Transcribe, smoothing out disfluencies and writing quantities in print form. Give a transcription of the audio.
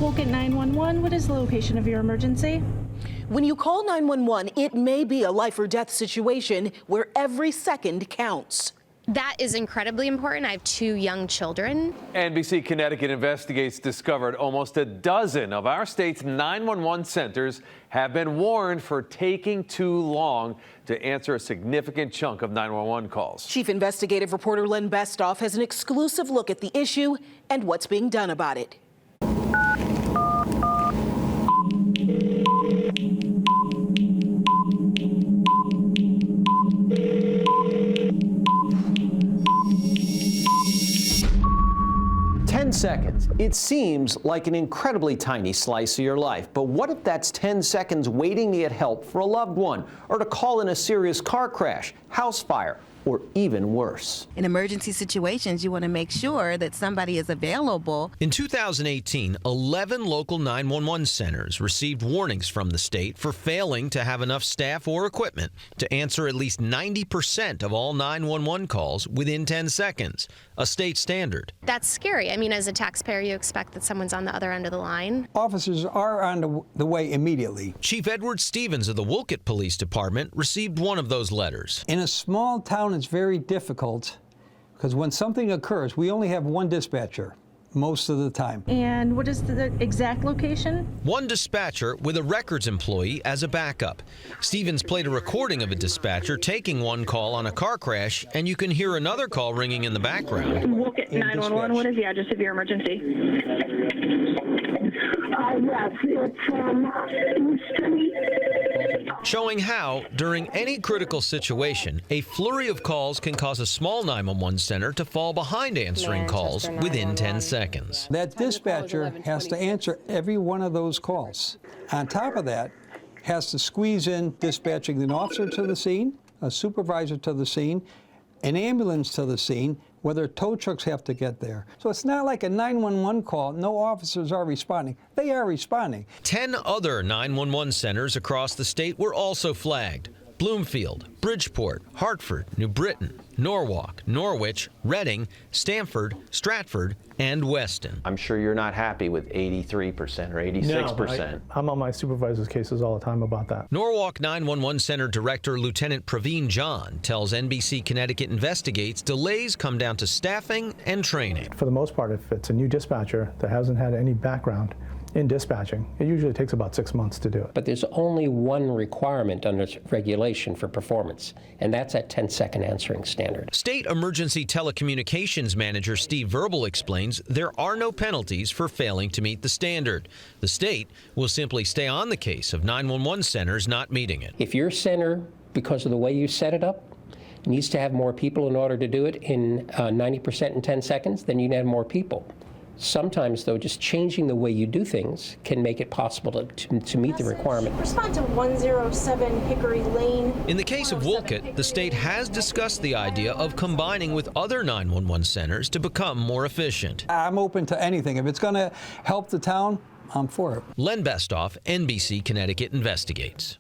Wolcott 911, what is the location of your emergency? When you call 911, it may be a life or death situation where every second counts. That is incredibly important. I have 2 young children. NBC Connecticut Investigates discovered almost a dozen of our state's 911 centers have been warned for taking too long to answer a significant chunk of 911 calls. Chief Investigative Reporter Len Bestoff has an exclusive look at the issue and what's being done about it. Seconds. It seems like an incredibly tiny slice of your life, but what if that's 10 seconds waiting to get help for a loved one, or to call in a serious car crash, house fire, or even worse? In emergency situations, you want to make sure that somebody is available. In 2018, 11 local 911 centers received warnings from the state for failing to have enough staff or equipment to answer at least 90% of all 911 calls within 10 seconds, a state standard. That's scary. I mean, as a taxpayer, you expect that someone's on the other end of the line. Officers are on the way immediately. Chief Edward Stevens of the Wolcott Police Department received one of those letters. In a small town, it's very difficult because when something occurs, we only have one dispatcher most of the time. And what is the exact location? One dispatcher with a records employee as a backup. Stevens played a recording of a dispatcher taking one call on a car crash, and you can hear another call ringing in the background. Wolcott 911, what is the address of your emergency? Yes, it's Showing how, during any critical situation, a flurry of calls can cause a small 911 center to fall behind answering calls within 10 seconds. That dispatcher has to answer every one of those calls. On top of that, has to squeeze in dispatching an officer to the scene, a supervisor to the scene, an ambulance to the scene, whether tow trucks have to get there. So it's not like a 911 call, no officers are responding. They are responding. 10 other 911 centers across the state were also flagged. Bloomfield, Bridgeport, Hartford, New Britain, Norwalk, Norwich, Reading, Stamford, Stratford, and Weston. I'm sure you're not happy with 83% or 86%. No, I'm on my supervisor's cases all the time about that. Norwalk 911 Center Director Lieutenant Praveen John tells NBC Connecticut Investigates delays come down to staffing and training. For the most part, if it's a new dispatcher that hasn't had any background in dispatching, it usually takes about 6 months to do it. But there's only one requirement under regulation for performance, and that's that 10-second answering standard. State Emergency Telecommunications Manager Steve Verbal explains there are no penalties for failing to meet the standard. The state will simply stay on the case of 911 centers not meeting it. If your center, because of the way you set it up, needs to have more people in order to do it in 90% in 10 seconds, then you need to have more people. Sometimes, though, just changing the way you do things can make it possible to meet the requirement. Respond to 107 Hickory Lane. In the case of Wolcott, the state has discussed the idea of combining with other 911 centers to become more efficient. I'm open to anything. If it's going to help the town, I'm for it. Len Bestoff, NBC Connecticut Investigates.